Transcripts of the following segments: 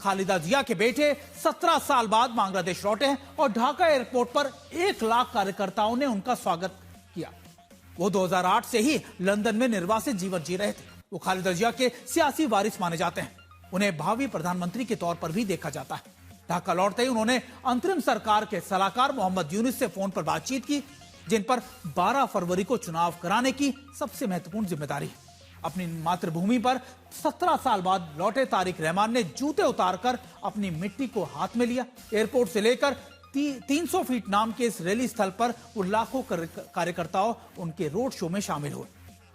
खालिदा जिया के बेटे 17 साल बाद बांग्लादेश लौटे हैं और ढाका एयरपोर्ट पर 1 लाख कार्यकर्ताओं ने उनका स्वागत किया। वो 2008 से ही लंदन में निर्वासित जीवन जी रहे थे। वो खालिदा जिया के सियासी वारिस माने जाते हैं। उन्हें भावी प्रधानमंत्री के तौर पर भी देखा जाता है। ढाका लौटते ही उन्होंने अंतरिम सरकार के सलाहकार मोहम्मद यूनुस से फोन पर बातचीत की, जिन पर 12 फरवरी को चुनाव कराने की सबसे महत्वपूर्ण जिम्मेदारी है। अपनी मातृभूमि पर 17 साल बाद लौटे तारिक रहमान ने जूते उतारकर अपनी मिट्टी को हाथ में लिया। एयरपोर्ट से लेकर 300 फीट नाम के इस रैली स्थल पर वो लाखों कार्यकर्ताओं उनके रोड शो में शामिल हुए।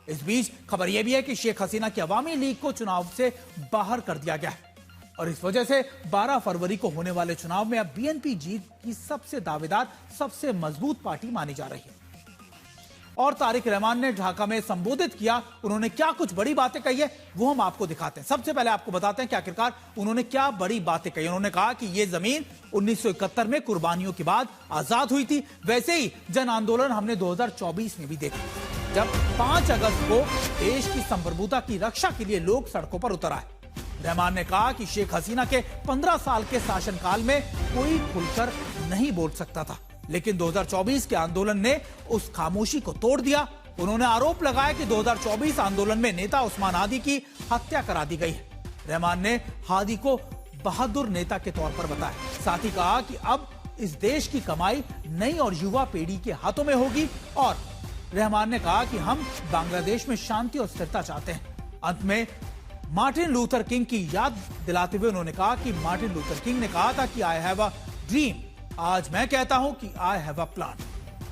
इस बीच खबर यह भी है कि शेख हसीना की अवामी लीग को चुनाव से बाहर कर दिया गया है और इस वजह से 12 फरवरी को होने वाले चुनाव में अब बीएनपी जीत की सबसे दावेदार, सबसे मजबूत पार्टी मानी जा रही है। और तारिक रहमान ने ढाका में संबोधित किया। उन्होंने क्या कुछ बड़ी बातें कही है वो हम आपको दिखाते हैं। सबसे पहले आपको बताते हैं कि आखिरकार उन्होंने क्या बड़ी बातें कही। उन्होंने कहा कि यह जमीन 1971 में कुर्बानियों के बाद आजाद हुई थी, वैसे ही जन आंदोलन हमने 2024 में भी देखा, जब 5 अगस्त को देश की संप्रभुता की रक्षा के लिए लोग सड़कों पर उतर आए। रहमान ने कहा कि शेख हसीना के 15 साल के शासनकाल में कोई खुलकर नहीं बोल सकता था, लेकिन 2024 के आंदोलन ने उस खामोशी को तोड़ दिया। उन्होंने आरोप लगाया कि 2024 आंदोलन में नेता उस्मान हादी की हत्या करा दी गई है। रहमान ने हादी को बहादुर नेता के तौर पर बताया। साथ ही कहा कि अब इस देश की कमाई नई और युवा पीढ़ी के हाथों में होगी। और रहमान ने कहा कि हम बांग्लादेश में शांति और स्थिरता चाहते हैं। अंत में मार्टिन लूथर किंग की याद दिलाते हुए उन्होंने कहा कि मार्टिन लूथर किंग ने कहा था कि आई हैव अ ड्रीम, आज मैं कहता हूं कि आई हैव अ प्लान।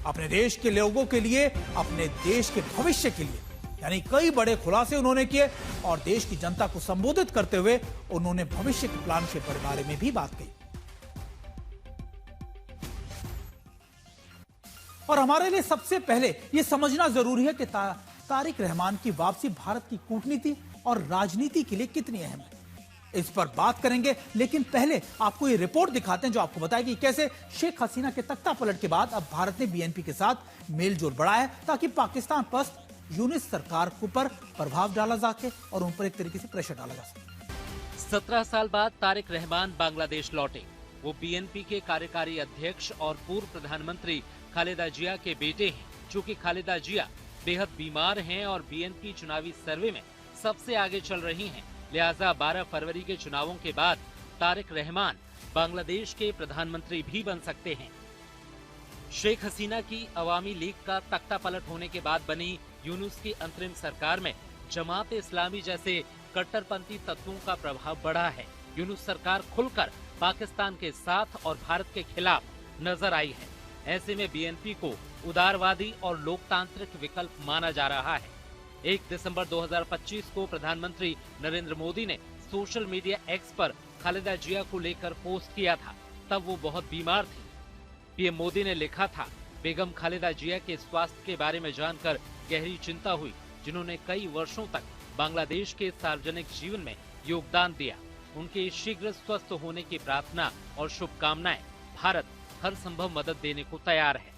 अपने देश के लोगों के लिए, अपने देश के भविष्य के लिए, यानी कई बड़े खुलासे उन्होंने किए और देश की जनता को संबोधित करते हुए उन्होंने भविष्य के प्लान के बारे में भी बात कही। और हमारे लिए सबसे पहले यह समझना जरूरी है कि तारिक रहमान की वापसी भारत की कूटनीति और राजनीति के लिए कितनी अहम है, इस पर बात करेंगे। लेकिन पहले आपको ये रिपोर्ट दिखाते हैं जो आपको बताएगी कैसे शेख हसीना के तख्ता पलट के बाद अब भारत ने बीएनपी के साथ मेलजोल बढ़ाया है, ताकि पाकिस्तान पर यूनुस सरकार के ऊपर प्रभाव डाला जा सके और उन पर एक तरीके से प्रेशर डाला जा सके। 17 साल बाद तारिक रहमान बांग्लादेश लौटे। वो बीएनपी के कार्यकारी अध्यक्ष और पूर्व प्रधानमंत्री खालिदा जिया के बेटे हैं। चूँकि खालिदा जिया बेहद बीमार हैं और बीएनपी चुनावी सर्वे में सबसे आगे चल रही हैं, लिहाजा 12 फरवरी के चुनावों के बाद तारिक रहमान बांग्लादेश के प्रधानमंत्री भी बन सकते हैं। शेख हसीना की अवामी लीग का तख्ता पलट होने के बाद बनी यूनुस की अंतरिम सरकार में जमात इस्लामी जैसे कट्टरपंथी तत्वों का प्रभाव बढ़ा है। यूनुस सरकार खुलकर पाकिस्तान के साथ और भारत के खिलाफ नजर आई है। ऐसे में बीएनपी को उदारवादी और लोकतांत्रिक विकल्प माना जा रहा है। 1 दिसंबर 2025 को प्रधानमंत्री नरेंद्र मोदी ने सोशल मीडिया एक्स पर खालिदा जिया को लेकर पोस्ट किया था। तब वो बहुत बीमार थी। पीएम मोदी ने लिखा था, बेगम खालिदा जिया के स्वास्थ्य के बारे में जानकर गहरी चिंता हुई, जिन्होंने कई वर्षों तक बांग्लादेश के सार्वजनिक जीवन में योगदान दिया। उनके शीघ्र स्वस्थ होने की प्रार्थना और शुभकामनाएं। भारत हर संभव मदद देने को तैयार है।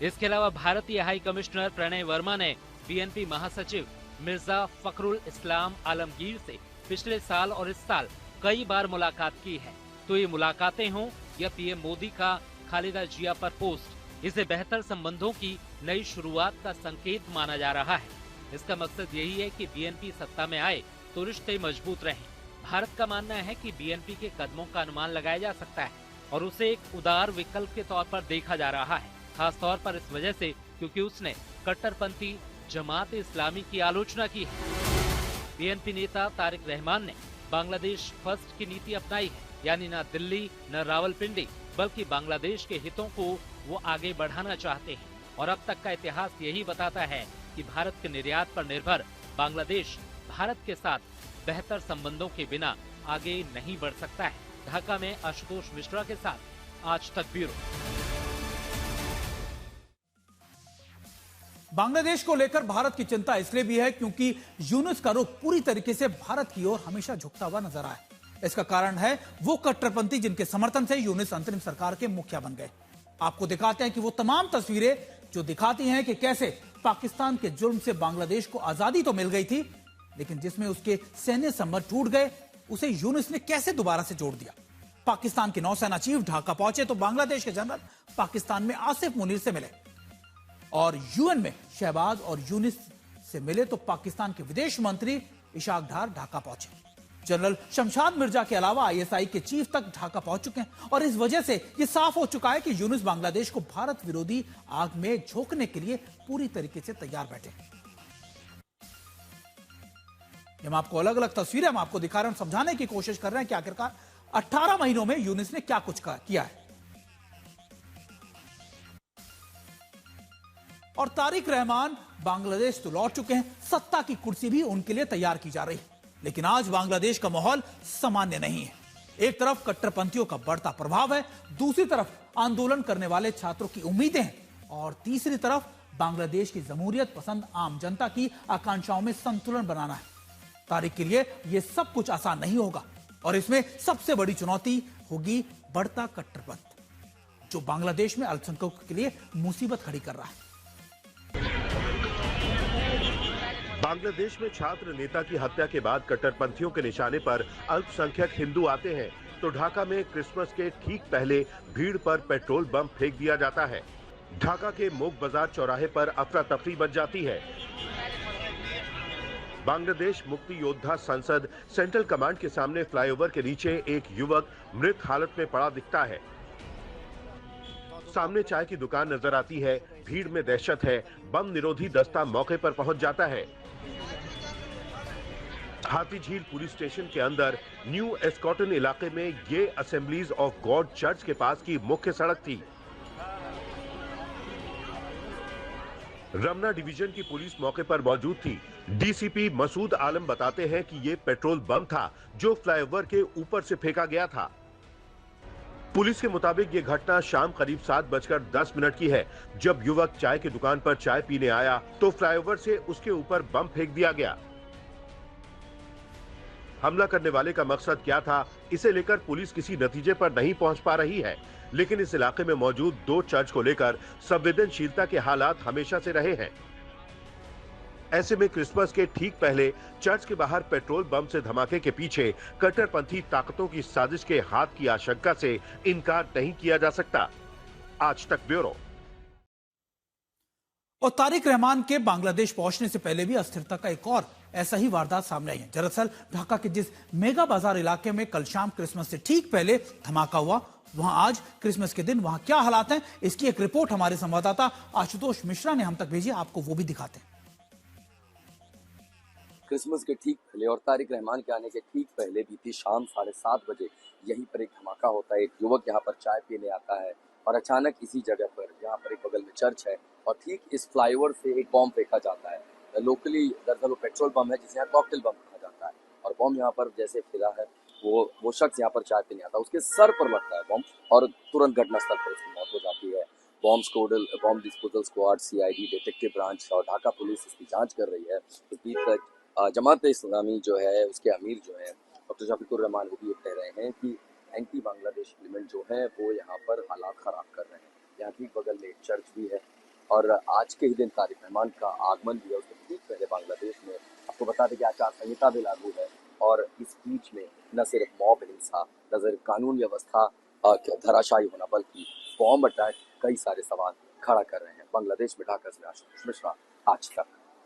इसके अलावा भारतीय हाई कमिश्नर प्रणय वर्मा ने बीएनपी महासचिव मिर्जा फखरुल इस्लाम आलमगीर से पिछले साल और इस साल कई बार मुलाकात की है। तो ये मुलाकातें हों या पीएम मोदी का खालिदा जिया पर पोस्ट, इसे बेहतर संबंधों की नई शुरुआत का संकेत माना जा रहा है। इसका मकसद यही है कि बीएनपी सत्ता में आए तो रिश्ते मजबूत रहें। भारत का मानना है कि बीएनपी के कदमों का अनुमान लगाया जा सकता है और उसे एक उदार विकल्प के तौर पर देखा जा रहा है, खास तौर पर इस वजह से क्योंकि उसने कट्टरपंथी जमात इस्लामी की आलोचना की है। बीएनपी नेता तारिक रहमान ने बांग्लादेश फर्स्ट की नीति अपनाई है, यानी न दिल्ली न रावलपिंडी बल्कि बांग्लादेश के हितों को वो आगे बढ़ाना चाहते हैं। और अब तक का इतिहास यही बताता है कि भारत के निर्यात पर निर्भर बांग्लादेश भारत के साथ बेहतर संबंधों के बिना आगे नहीं बढ़ सकता है। ढाका में आशुतोष मिश्रा के साथ आज तक ब्यूरो। बांग्लादेश को लेकर भारत की चिंता इसलिए भी है क्योंकि यूनुस का रुख पूरी तरीके से भारत की ओर हमेशा झुकता हुआ नजर आया। इसका कारण है वो कट्टरपंथी जिनके समर्थन से यूनुस अंतरिम सरकार के मुखिया बन गए। आपको दिखाते हैं कि वो तमाम तस्वीरें जो दिखाती हैं कि कैसे पाकिस्तान के जुर्म से बांग्लादेश को आजादी तो मिल गई थी, लेकिन जिसमें उसके सैन्य संबंध टूट गए उसे यूनुस ने कैसे दोबारा से जोड़ दिया। पाकिस्तान के नौसेना चीफ ढाका पहुंचे तो बांग्लादेश के जनरल पाकिस्तान में आसिफ मुनीर से मिले और यूएन में शहबाज और यूनुस से मिले तो पाकिस्तान के विदेश मंत्री इशाक डार ढाका पहुंचे। जनरल शमशाद मिर्जा के अलावा आईएसआई के चीफ तक ढाका पहुंच चुके हैं और इस वजह से यह साफ हो चुका है कि यूनुस बांग्लादेश को भारत विरोधी आग में झोंकने के लिए पूरी तरीके से तैयार बैठे। हम आपको अलग अलग तस्वीरें हम आपको दिखा रहे हैं, समझाने की कोशिश कर रहे हैं कि आखिरकार 18 महीनों में यूनुस ने क्या कुछ किया है। और तारिक रहमान बांग्लादेश तो लौट चुके हैं, सत्ता की कुर्सी भी उनके लिए तैयार की जा रही है। लेकिन आज बांग्लादेश का माहौल सामान्य नहीं है। एक तरफ कट्टरपंथियों का बढ़ता प्रभाव है, दूसरी तरफ आंदोलन करने वाले छात्रों की उम्मीदें हैं और तीसरी तरफ बांग्लादेश की जमहूरियत पसंद आम जनता की आकांक्षाओं में संतुलन बनाना है। तारिक के लिए यह सब कुछ आसान नहीं होगा और इसमें सबसे बड़ी चुनौती होगी बढ़ता कट्टरपंथ, जो बांग्लादेश में अल्पसंख्यकों के लिए मुसीबत खड़ी कर रहा है। बांग्लादेश में छात्र नेता की हत्या के बाद कट्टरपंथियों के निशाने पर अल्पसंख्यक हिंदू आते हैं तो ढाका में क्रिसमस के ठीक पहले भीड़ पर पेट्रोल बम फेंक दिया जाता है। ढाका के मोग बाजार चौराहे पर अफरा तफरी मच जाती है। बांग्लादेश मुक्ति योद्धा संसद सेंट्रल कमांड के सामने फ्लाईओवर के नीचे एक युवक मृत हालत में पड़ा दिखता है। सामने चाय की दुकान नजर आती है। भीड़ में दहशत है। बम निरोधी दस्ता मौके पर पहुंच जाता है। हाथी झील पुलिस स्टेशन के अंदर न्यू एस्कॉटन इलाके में ये असेंबलीज ऑफ गॉड चर्च के पास की मुख्य सड़क थी। रमना डिवीजन की पुलिस मौके पर मौजूद थी। डीसीपी मसूद आलम बताते हैं कि ये पेट्रोल बम था जो फ्लाईओवर के ऊपर से फेंका गया था। पुलिस के मुताबिक ये घटना शाम करीब 7:10 की है। जब युवक चाय की दुकान पर चाय पीने आया तो फ्लाईओवर से उसके ऊपर बम फेंक दिया गया। हमला करने वाले का मकसद क्या था, इसे लेकर पुलिस किसी नतीजे पर नहीं पहुंच पा रही है, लेकिन इस इलाके में मौजूद 2 चर्च को लेकर संवेदनशीलता के हालात हमेशा से रहे हैं। ऐसे में क्रिसमस के ठीक पहले चर्च के बाहर पेट्रोल बम से धमाके के पीछे कट्टरपंथी ताकतों की साजिश के हाथ की आशंका से इनकार नहीं किया जा सकता। आज तक ब्यूरो। और तारिक रहमान के बांग्लादेश पहुंचने से पहले भी अस्थिरता का एक और ऐसा ही वारदात सामने आई है। दरअसल ढाका के जिस मेगा बाजार इलाके में कल शाम क्रिसमस से ठीक पहले धमाका हुआ, वहां आज क्रिसमस के दिन वहां क्या हालात हैं, इसकी एक रिपोर्ट हमारे संवाददाता आशुतोष मिश्रा ने हम तक भेजी। आपको वो भी दिखाते हैं। क्रिसमस के ठीक पहले और तारिक रहमान के आने के ठीक पहले बीती शाम 7:30 बजे यहीं पर एक धमाका होता है। एक युवक यहाँ पर चाय पीने आता है और अचानक इसी जगह पर, यहाँ पर एक बगल में चर्च है और ठीक इस फ्लाईओवर से एक बॉम्ब फेंका जाता है। लोकली दरअसल वो पेट्रोल बम है जिसे यहाँ कॉकटेल बम कहा जाता है और बम यहाँ पर जैसे फिरा है वो शख्स यहाँ पर चाय पीने आता है, उसके सर पर लगता है बम और तुरंत घटनास्थल पर उसकी मौत हो जाती है। Bomb disposal squad, CID, detective branch और ढाका पुलिस इसकी जांच कर रही है। इस बीच तक जमात इस्लामी जो है उसके अमीर जो है डॉक्टर शफीकुर रहमान, वो भी कह रहे हैं कि एंटी बांग्लादेश एलिमेंट जो है वो यहाँ पर हालात खराब कर रहे हैं। यहाँ ठीक बगल में एक चर्च भी है और आज के ही दिन तारिक रहमान का आगमन भी है। उसके ठीक पहले बांग्लादेश में आपको बता दें कि आचार संहिता भी लागू है और इस बीच में न सिर्फ मॉब हिंसा, न सिर्फ कानून व्यवस्था धराशायी होना, बल्कि बॉम्ब अटैक कई सारे सवाल खड़ा कर रहे हैं। बांग्लादेश में ढाका से आशुतोष मिश्रा, आज तक।